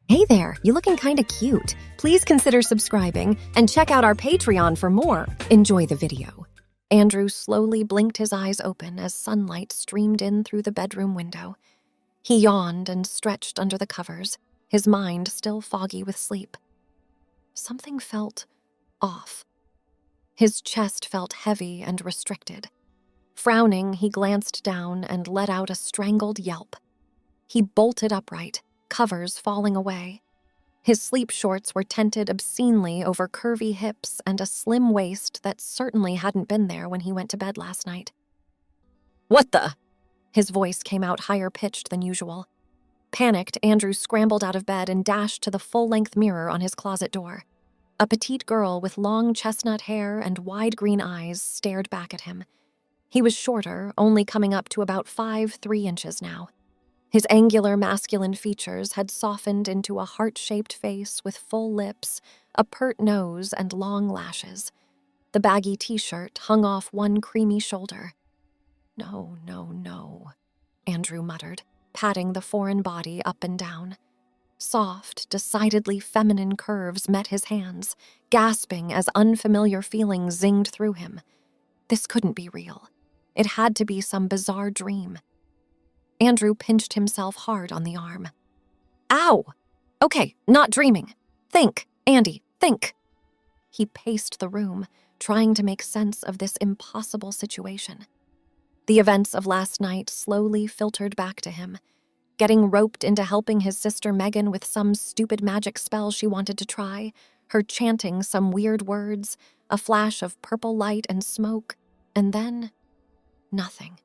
Hey there, you looking kinda cute. Please consider subscribing and check out our Patreon for more. Enjoy the video. Andrew slowly blinked his eyes open as sunlight streamed in through the bedroom window. He yawned and stretched under the covers, his mind still foggy with sleep. Something felt off. His chest felt heavy and restricted. Frowning, he glanced down and let out a strangled yelp. He bolted upright, covers falling away. His sleep shorts were tented obscenely over curvy hips and a slim waist that certainly hadn't been there when he went to bed last night. "What the?" His voice came out higher-pitched than usual. Panicked, Andrew scrambled out of bed and dashed to the full-length mirror on his closet door. A petite girl with long chestnut hair and wide green eyes stared back at him. He was shorter, only coming up to about 5'3" inches now. His angular masculine features had softened into a heart-shaped face with full lips, a pert nose, and long lashes. The baggy t-shirt hung off one creamy shoulder. "No, no, no," Andrew muttered, patting the foreign body up and down. Soft, decidedly feminine curves met his hands, gasping as unfamiliar feelings zinged through him. This couldn't be real. It had to be some bizarre dream. Andrew pinched himself hard on the arm. "Ow! Okay, not dreaming. Think, Andy, think." He paced the room, trying to make sense of this impossible situation. The events of last night slowly filtered back to him, getting roped into helping his sister Megan with some stupid magic spell she wanted to try, her chanting some weird words, a flash of purple light and smoke, and then nothing.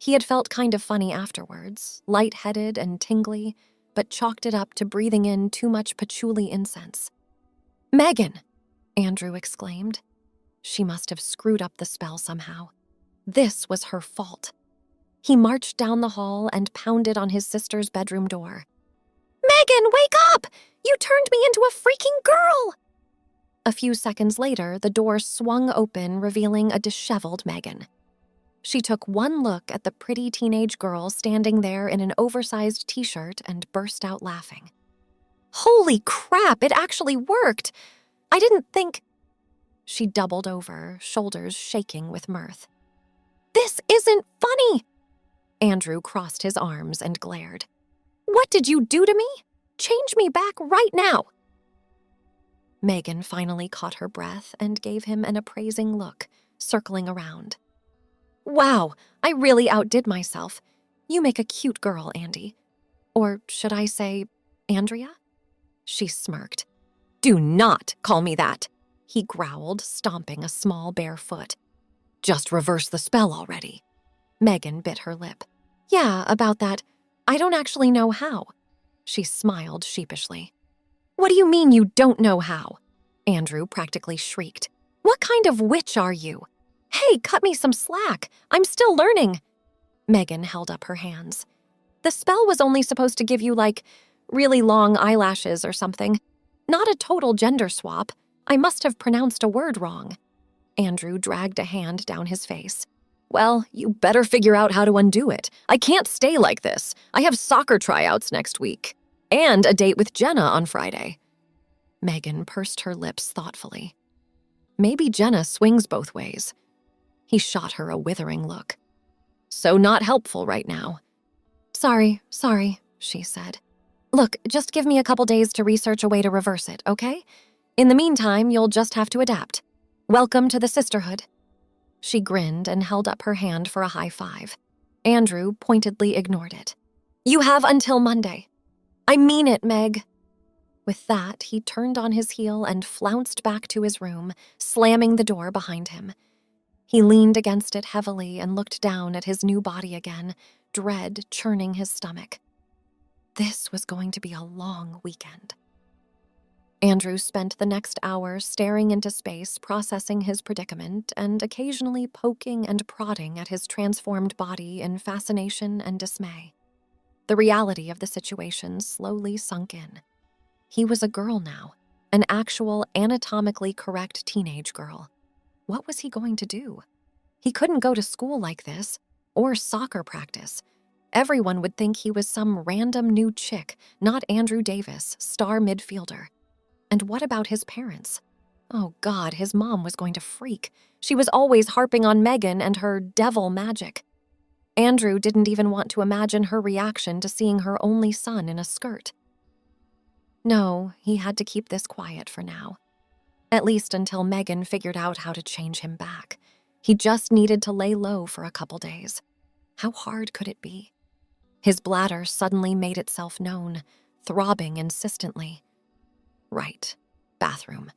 He had felt kind of funny afterwards, lightheaded and tingly, but chalked it up to breathing in too much patchouli incense. "Megan!" Andrew exclaimed. She must have screwed up the spell somehow. This was her fault. He marched down the hall and pounded on his sister's bedroom door. "Megan, wake up! You turned me into a freaking girl!" A few seconds later, the door swung open, revealing a disheveled Megan. She took one look at the pretty teenage girl standing there in an oversized t-shirt and burst out laughing. "Holy crap, it actually worked! I didn't think—" She doubled over, shoulders shaking with mirth. "This isn't funny!" Andrew crossed his arms and glared. "What did you do to me? Change me back right now!" Megan finally caught her breath and gave him an appraising look, circling around. "Wow, I really outdid myself. You make a cute girl, Andy. Or should I say, Andrea?" She smirked. "Do not call me that," he growled, stomping a small bare foot. "Just reverse the spell already." Megan bit her lip. "Yeah, about that. I don't actually know how." She smiled sheepishly. "What do you mean you don't know how?" Andrew practically shrieked. "What kind of witch are you? Hey, cut me some slack. I'm still learning." Megan held up her hands. "The spell was only supposed to give you, really long eyelashes or something. Not a total gender swap. I must have pronounced a word wrong." Andrew dragged a hand down his face. "Well, you better figure out how to undo it. I can't stay like this. I have soccer tryouts next week. And a date with Jenna on Friday." Megan pursed her lips thoughtfully. Maybe Jenna swings both ways. He shot her a withering look. "So not helpful right now." Sorry, she said. "Look, just give me a couple days to research a way to reverse it, okay? In the meantime, you'll just have to adapt. Welcome to the sisterhood." She grinned and held up her hand for a high five. Andrew pointedly ignored it. "You have until Monday." "I mean it, Meg." With that, he turned on his heel and flounced back to his room, slamming the door behind him. He leaned against it heavily and looked down at his new body again, dread churning his stomach. This was going to be a long weekend. Andrew spent the next hour staring into space, processing his predicament, and occasionally poking and prodding at his transformed body in fascination and dismay. The reality of the situation slowly sunk in. He was a girl now, an actual anatomically correct teenage girl. What was he going to do? He couldn't go to school like this, or soccer practice. Everyone would think he was some random new chick, not Andrew Davis, star midfielder. And what about his parents? Oh God, his mom was going to freak. She was always harping on Megan and her devil magic. Andrew didn't even want to imagine her reaction to seeing her only son in a skirt. No, he had to keep this quiet for now. At least until Megan figured out how to change him back. He just needed to lay low for a couple days. How hard could it be? His bladder suddenly made itself known, throbbing insistently. Right. Bathroom.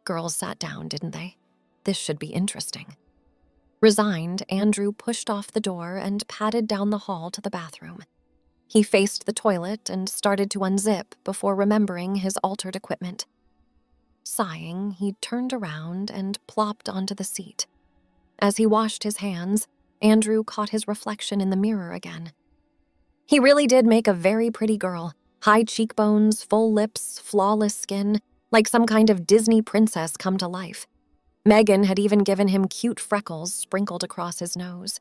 Girls sat down, didn't they? This should be interesting. Resigned, Andrew pushed off the door and padded down the hall to the bathroom. He faced the toilet and started to unzip before remembering his altered equipment. Sighing, he turned around and plopped onto the seat. As he washed his hands, Andrew caught his reflection in the mirror again. He really did make a very pretty girl. High cheekbones, full lips, flawless skin, like some kind of Disney princess come to life. Megan had even given him cute freckles sprinkled across his nose.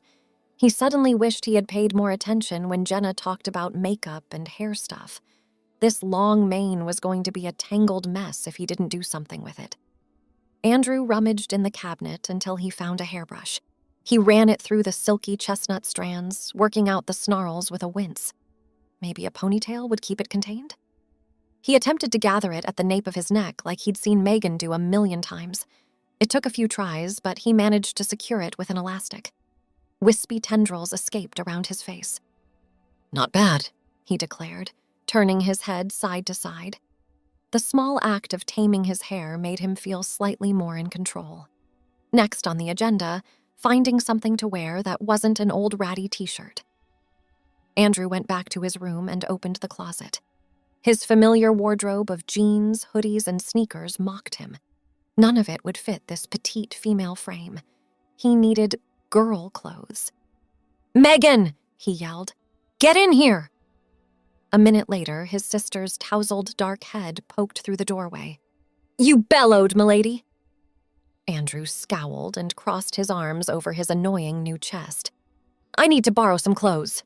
He suddenly wished he had paid more attention when Jenna talked about makeup and hair stuff. This long mane was going to be a tangled mess if he didn't do something with it. Andrew rummaged in the cabinet until he found a hairbrush. He ran it through the silky chestnut strands, working out the snarls with a wince. Maybe a ponytail would keep it contained? He attempted to gather it at the nape of his neck like he'd seen Megan do 1,000,000 times. It took a few tries, but he managed to secure it with an elastic. Wispy tendrils escaped around his face. "Not bad," he declared, turning his head side to side. The small act of taming his hair made him feel slightly more in control. Next on the agenda, finding something to wear that wasn't an old ratty t-shirt. Andrew went back to his room and opened the closet. His familiar wardrobe of jeans, hoodies, and sneakers mocked him. None of it would fit this petite female frame. He needed girl clothes. "Megan!" he yelled. "Get in here!" A minute later, his sister's tousled dark head poked through the doorway. "You bellowed, milady!" Andrew scowled and crossed his arms over his annoying new chest. "I need to borrow some clothes."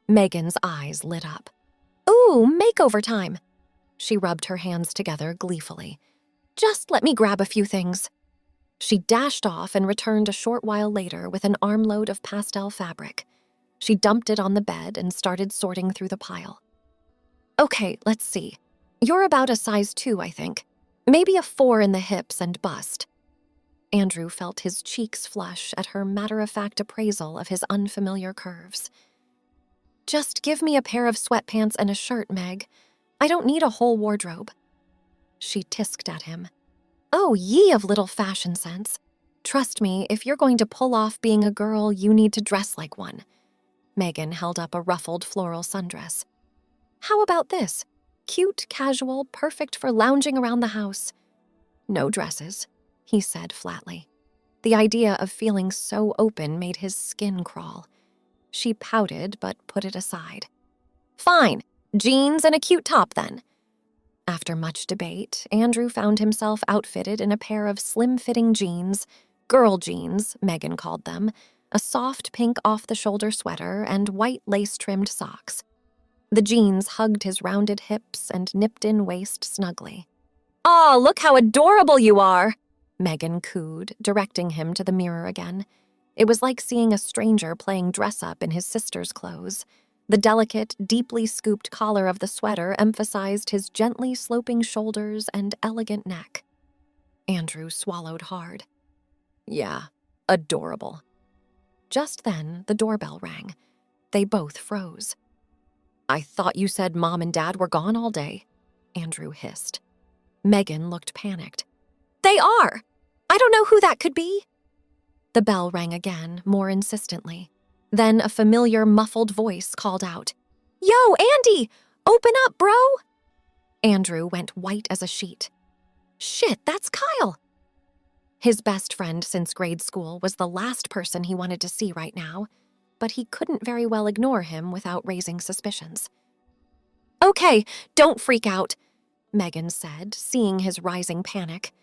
Megan's eyes lit up. "Ooh, makeover time!" She rubbed her hands together gleefully. "Just let me grab a few things." She dashed off and returned a short while later with an armload of pastel fabric. She dumped it on the bed and started sorting through the pile. "Okay, let's see. You're about a size 2, I think. Maybe a 4 in the hips and bust." Andrew felt his cheeks flush at her matter-of-fact appraisal of his unfamiliar curves. "Just give me a pair of sweatpants and a shirt, Meg. I don't need a whole wardrobe." She tisked at him. "Oh, ye of little fashion sense. Trust me, if you're going to pull off being a girl, you need to dress like one." Megan held up a ruffled floral sundress. "How about this? Cute, casual, perfect for lounging around the house." "No dresses," he said flatly. The idea of feeling so open made his skin crawl. She pouted but put it aside. "Fine, jeans and a cute top then." After much debate, Andrew found himself outfitted in a pair of slim-fitting jeans, girl jeans, Megan called them, a soft pink off-the-shoulder sweater, and white lace-trimmed socks. The jeans hugged his rounded hips and nipped-in waist snugly. "Aw, look how adorable you are!" Megan cooed, directing him to the mirror again. It was like seeing a stranger playing dress-up in his sister's clothes. The delicate, deeply scooped collar of the sweater emphasized his gently sloping shoulders and elegant neck. Andrew swallowed hard. "Yeah, adorable." Just then, the doorbell rang. They both froze. "I thought you said Mom and Dad were gone all day," Andrew hissed. Megan looked panicked. "They are! I don't know who that could be." The bell rang again, more insistently. Then a familiar, muffled voice called out, "Yo, Andy! Open up, bro!" Andrew went white as a sheet. Shit, that's Kyle! His best friend since grade school was the last person he wanted to see right now, but he couldn't very well ignore him without raising suspicions. "Okay, don't freak out," Megan said, seeing his rising panic.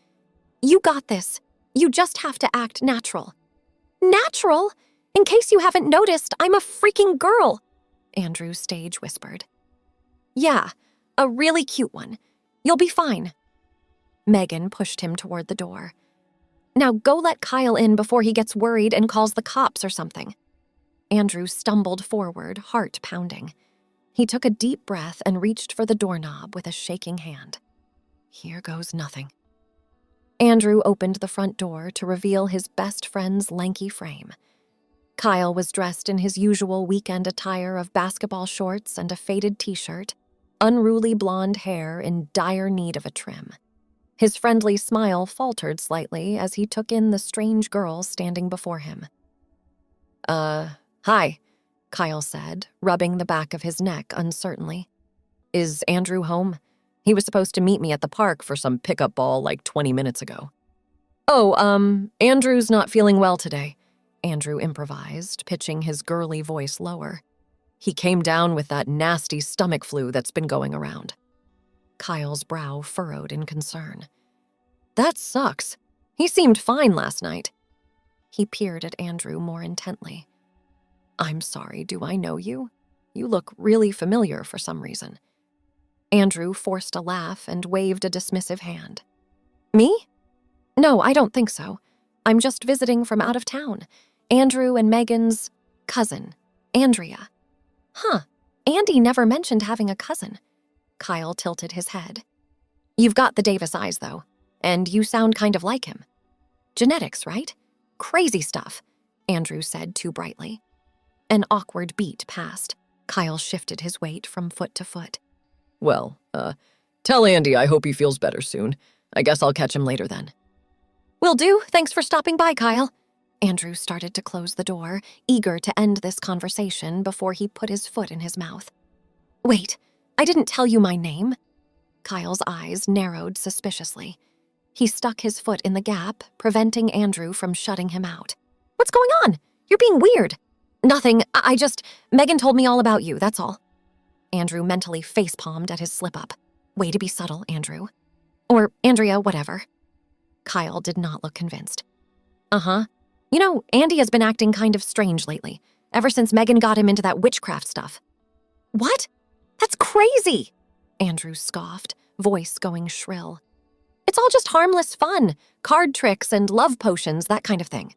"You got this. You just have to act natural." "Natural? In case you haven't noticed, I'm a freaking girl." Andrew stage whispered. Yeah, a really cute one. You'll be fine. Megan pushed him toward the door. Now go let Kyle in before he gets worried and calls the cops or something. Andrew stumbled forward, heart pounding. He took a deep breath and reached for the doorknob with a shaking hand. Here goes nothing. Andrew opened the front door to reveal his best friend's lanky frame. Kyle was dressed in his usual weekend attire of basketball shorts and a faded t-shirt, unruly blonde hair in dire need of a trim. His friendly smile faltered slightly as he took in the strange girl standing before him. Hi, Kyle said, rubbing the back of his neck uncertainly. Is Andrew home? He was supposed to meet me at the park for some pickup ball like 20 minutes ago. Oh, Andrew's not feeling well today, Andrew improvised, pitching his girly voice lower. He came down with that nasty stomach flu that's been going around. Kyle's brow furrowed in concern. That sucks. He seemed fine last night. He peered at Andrew more intently. I'm sorry, do I know you? You look really familiar for some reason. Andrew forced a laugh and waved a dismissive hand. Me? No, I don't think so. I'm just visiting from out of town. Andrew and Megan's cousin, Andrea. Huh, Andy never mentioned having a cousin. Kyle tilted his head. You've got the Davis eyes, though, and you sound kind of like him. Genetics, right? Crazy stuff, Andrew said too brightly. An awkward beat passed. Kyle shifted his weight from foot to foot. Well, tell Andy I hope he feels better soon. I guess I'll catch him later then. Will do. Thanks for stopping by, Kyle. Andrew started to close the door, eager to end this conversation before he put his foot in his mouth. Wait, I didn't tell you my name. Kyle's eyes narrowed suspiciously. He stuck his foot in the gap, preventing Andrew from shutting him out. What's going on? You're being weird. Nothing. Megan told me all about you, that's all. Andrew mentally facepalmed at his slip-up. Way to be subtle, Andrew. Or Andrea, whatever. Kyle did not look convinced. Uh-huh. You know, Andy has been acting kind of strange lately, ever since Megan got him into that witchcraft stuff. What? That's crazy! Andrew scoffed, voice going shrill. It's all just harmless fun, card tricks and love potions, that kind of thing.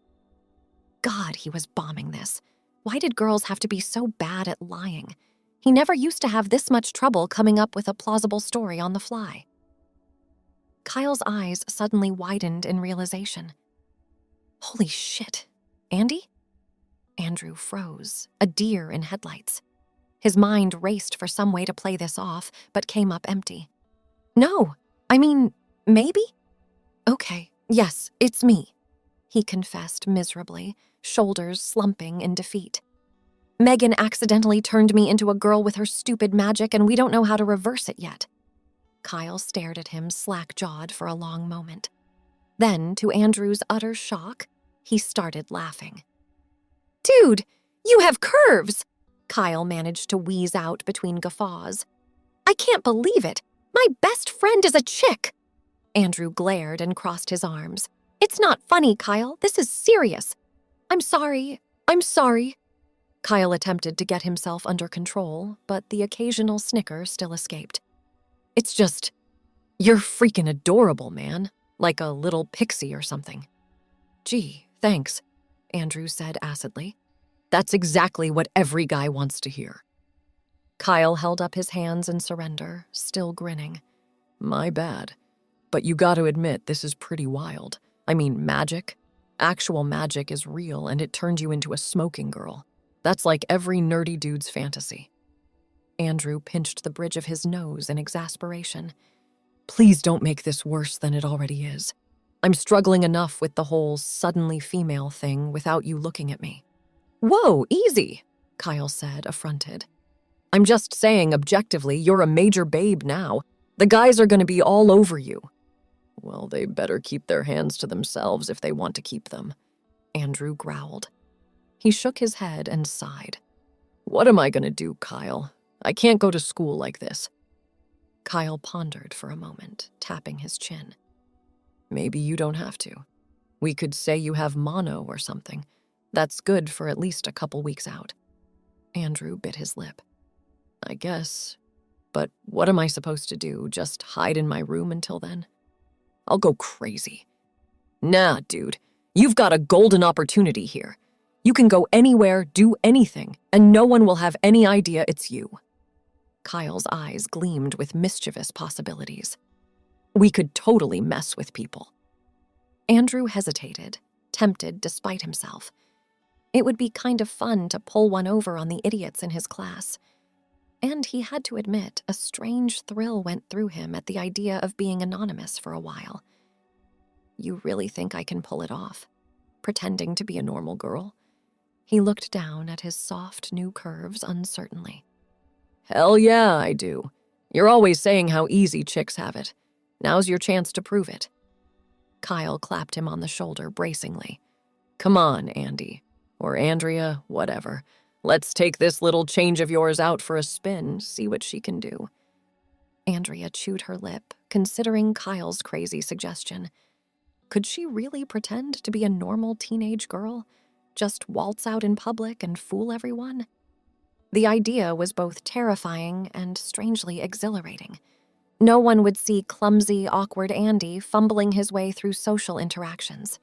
God, he was bombing this. Why did girls have to be so bad at lying? He never used to have this much trouble coming up with a plausible story on the fly. Kyle's eyes suddenly widened in realization. Holy shit. Andy? Andrew froze, a deer in headlights. His mind raced for some way to play this off, but came up empty. No, maybe? Okay, yes, it's me, he confessed miserably, shoulders slumping in defeat. Megan accidentally turned me into a girl with her stupid magic, and we don't know how to reverse it yet. Kyle stared at him slack-jawed for a long moment. Then, to Andrew's utter shock, he started laughing. Dude, you have curves! Kyle managed to wheeze out between guffaws. I can't believe it! My best friend is a chick! Andrew glared and crossed his arms. It's not funny, Kyle. This is serious. I'm sorry. Kyle attempted to get himself under control, but the occasional snicker still escaped. It's just, you're freaking adorable, man. Like a little pixie or something. Gee, thanks, Andrew said acidly. That's exactly what every guy wants to hear. Kyle held up his hands in surrender, still grinning. My bad. But you gotta admit, this is pretty wild. Magic. Actual magic is real, and it turned you into a smoking girl. That's like every nerdy dude's fantasy. Andrew pinched the bridge of his nose in exasperation. Please don't make this worse than it already is. I'm struggling enough with the whole suddenly female thing without you looking at me. Whoa, easy, Kyle said, affronted. I'm just saying, objectively, you're a major babe now. The guys are gonna be all over you. Well, they better keep their hands to themselves if they want to keep them, Andrew growled. He shook his head and sighed. What am I gonna do, Kyle? I can't go to school like this. Kyle pondered for a moment, tapping his chin. Maybe you don't have to. We could say you have mono or something. That's good for at least a couple weeks out. Andrew bit his lip. I guess. But what am I supposed to do? Just hide in my room until then? I'll go crazy. Nah, dude. You've got a golden opportunity here. You can go anywhere, do anything, and no one will have any idea it's you. Kyle's eyes gleamed with mischievous possibilities. We could totally mess with people. Andrew hesitated, tempted despite himself. It would be kind of fun to pull one over on the idiots in his class. And he had to admit, a strange thrill went through him at the idea of being anonymous for a while. You really think I can pull it off? Pretending to be a normal girl? He looked down at his soft new curves uncertainly. Hell yeah, I do. You're always saying how easy chicks have it. Now's your chance to prove it. Kyle clapped him on the shoulder bracingly. Come on, Andy. Or Andrea, whatever. Let's take this little change of yours out for a spin, see what she can do. Andrea chewed her lip, considering Kyle's crazy suggestion. Could she really pretend to be a normal teenage girl? Just waltz out in public and fool everyone? The idea was both terrifying and strangely exhilarating. No one would see clumsy, awkward Andy fumbling his way through social interactions.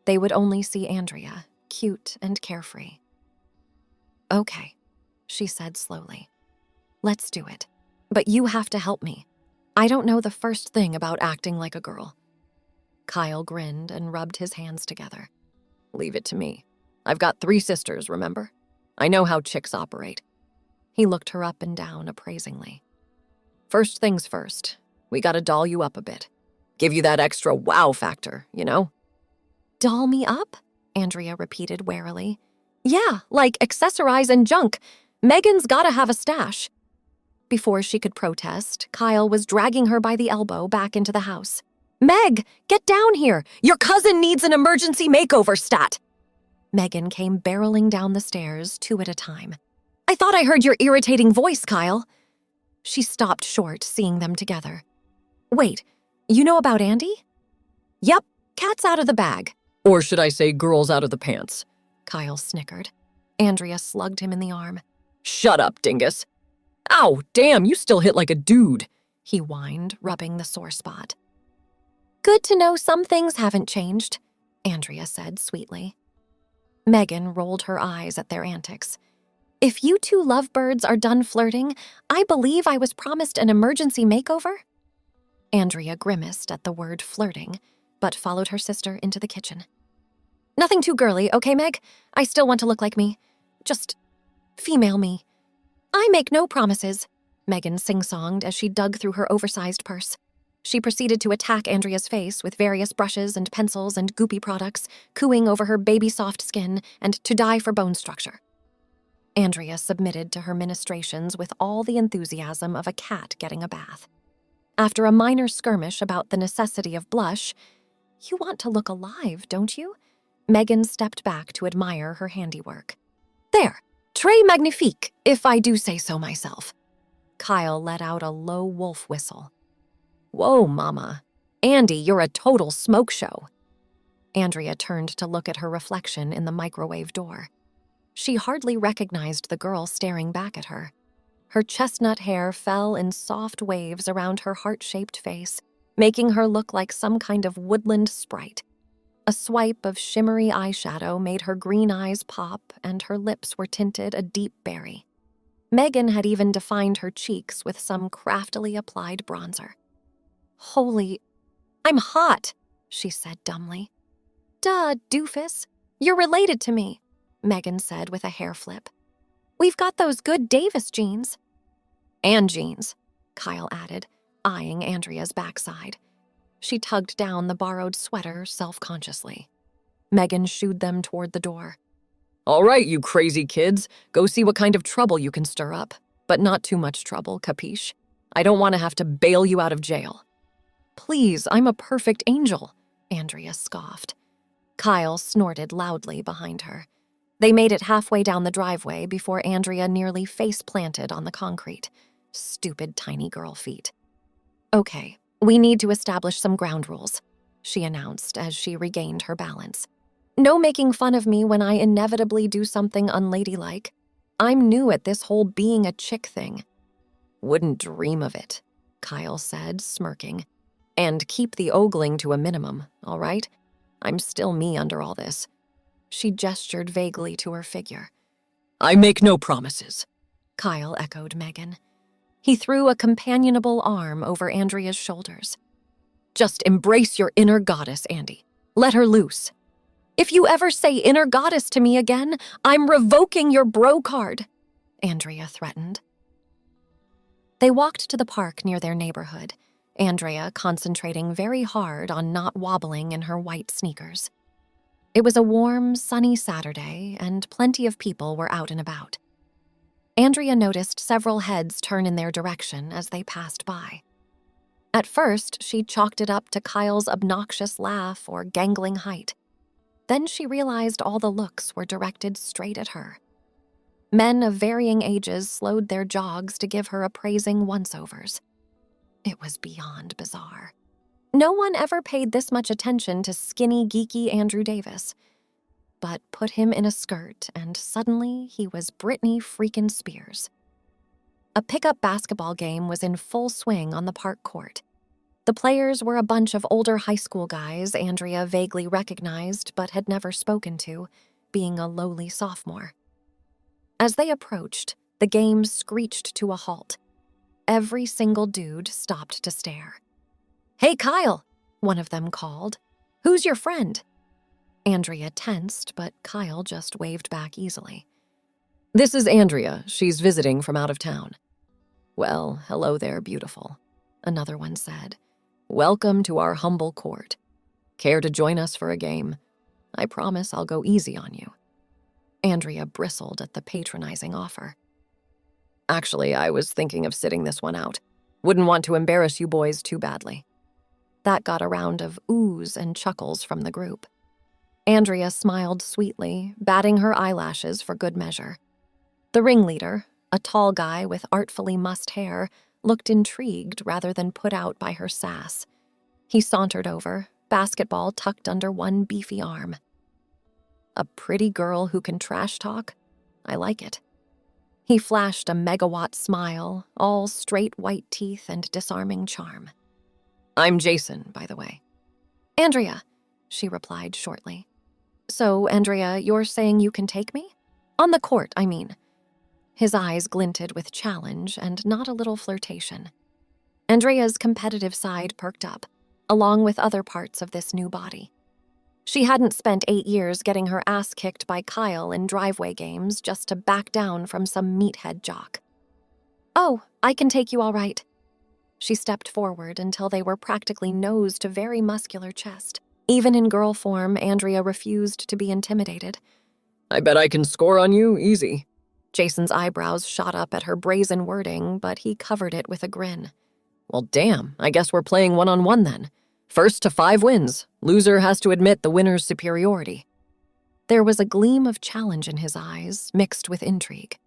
They would only see Andrea, cute and carefree. Okay, she said slowly. Let's do it. But you have to help me. I don't know the first thing about acting like a girl. Kyle grinned and rubbed his hands together. Leave it to me. I've got 3 sisters, remember? I know how chicks operate. He looked her up and down appraisingly. First things first, we gotta doll you up a bit. Give you that extra wow factor, you know? Doll me up? Andrea repeated warily. Yeah, like accessorize and junk. Megan's gotta have a stash. Before she could protest, Kyle was dragging her by the elbow back into the house. Meg, get down here! Your cousin needs an emergency makeover stat! Megan came barreling down the stairs 2 at a time. I thought I heard your irritating voice, Kyle. She stopped short, seeing them together. Wait, you know about Andy? Yep, cat's out of the bag. Or should I say girl's out of the pants? Kyle snickered. Andrea slugged him in the arm. Shut up, dingus. Ow, damn, you still hit like a dude, he whined, rubbing the sore spot. Good to know some things haven't changed, Andrea said sweetly. Megan rolled her eyes at their antics. If you 2 lovebirds are done flirting, I believe I was promised an emergency makeover. Andrea grimaced at the word flirting, but followed her sister into the kitchen. Nothing too girly, okay, Meg? I still want to look like me. Just female me. I make no promises, Megan sing-songed as she dug through her oversized purse. She proceeded to attack Andrea's face with various brushes and pencils and goopy products, cooing over her baby-soft skin and to die for bone structure. Andrea submitted to her ministrations with all the enthusiasm of a cat getting a bath. After a minor skirmish about the necessity of blush, you want to look alive, don't you? Megan stepped back to admire her handiwork. There, très magnifique, if I do say so myself. Kyle let out a low wolf whistle. Whoa, Mama. Andy, you're a total smoke show. Andrea turned to look at her reflection in the microwave door. She hardly recognized the girl staring back at her. Her chestnut hair fell in soft waves around her heart-shaped face, making her look like some kind of woodland sprite. A swipe of shimmery eyeshadow made her green eyes pop, and her lips were tinted a deep berry. Megan had even defined her cheeks with some craftily applied bronzer. Holy, I'm hot, she said dumbly. Duh, doofus. You're related to me, Megan said with a hair flip. We've got those good Davis jeans. And jeans, Kyle added, eyeing Andrea's backside. She tugged down the borrowed sweater self-consciously. Megan shooed them toward the door. All right, you crazy kids, go see what kind of trouble you can stir up. But not too much trouble, capiche? I don't want to have to bail you out of jail. Please, I'm a perfect angel, Andrea scoffed. Kyle snorted loudly behind her. They made it halfway down the driveway before Andrea nearly face-planted on the concrete. Stupid tiny girl feet. Okay, we need to establish some ground rules, she announced as she regained her balance. No making fun of me when I inevitably do something unladylike. I'm new at this whole being a chick thing. Wouldn't dream of it, Kyle said, smirking. And keep the ogling to a minimum, all right? I'm still me under all this. She gestured vaguely to her figure. I make no promises, Kyle echoed Megan. He threw a companionable arm over Andrea's shoulders. Just embrace your inner goddess, Andy. Let her loose. If you ever say inner goddess to me again, I'm revoking your bro card, Andrea threatened. They walked to the park near their neighborhood, Andrea concentrating very hard on not wobbling in her white sneakers. It was a warm, sunny Saturday, and plenty of people were out and about. Andrea noticed several heads turn in their direction as they passed by. At first, she chalked it up to Kyle's obnoxious laugh or gangling height. Then she realized all the looks were directed straight at her. Men of varying ages slowed their jogs to give her appraising once-overs. It was beyond bizarre. No one ever paid this much attention to skinny, geeky Andrew Davis. But put him in a skirt, and suddenly he was Britney freaking Spears. A pickup basketball game was in full swing on the park court. The players were a bunch of older high school guys Andrea vaguely recognized but had never spoken to, being a lowly sophomore. As they approached, the game screeched to a halt. Every single dude stopped to stare. Hey, Kyle, one of them called. Who's your friend? Andrea tensed, but Kyle just waved back easily. This is Andrea. She's visiting from out of town. Well, hello there, beautiful, another one said. Welcome to our humble court. Care to join us for a game? I promise I'll go easy on you. Andrea bristled at the patronizing offer. Actually, I was thinking of sitting this one out. Wouldn't want to embarrass you boys too badly. That got a round of oohs and chuckles from the group. Andrea smiled sweetly, batting her eyelashes for good measure. The ringleader, a tall guy with artfully mussed hair, looked intrigued rather than put out by her sass. He sauntered over, basketball tucked under one beefy arm. A pretty girl who can trash talk? I like it. He flashed a megawatt smile, all straight white teeth and disarming charm. I'm Jason, by the way. Andrea, she replied shortly. So, Andrea, you're saying you can take me? On the court, I mean. His eyes glinted with challenge and not a little flirtation. Andrea's competitive side perked up, along with other parts of this new body. She hadn't spent 8 years getting her ass kicked by Kyle in driveway games just to back down from some meathead jock. Oh, I can take you all right. She stepped forward until they were practically nose to very muscular chest. Even in girl form, Andrea refused to be intimidated. I bet I can score on you easy. Jason's eyebrows shot up at her brazen wording, but he covered it with a grin. Well, damn, I guess we're playing one-on-one then. First to 5 wins. Loser has to admit the winner's superiority. There was a gleam of challenge in his eyes, mixed with intrigue.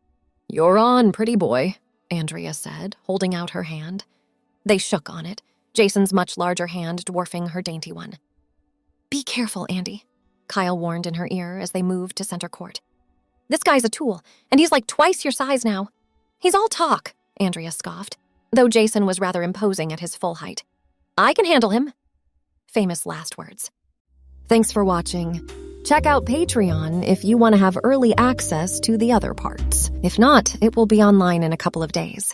You're on, pretty boy, Andrea said, holding out her hand. They shook on it, Jason's much larger hand dwarfing her dainty one. Be careful, Andy, Kyle warned in her ear as they moved to center court. This guy's a tool, and he's like twice your size now. He's all talk, Andrea scoffed, though Jason was rather imposing at his full height. I can handle him. Famous last words. Thanks for watching. Check out Patreon if you want to have early access to the other parts. If not, it will be online in a couple of days.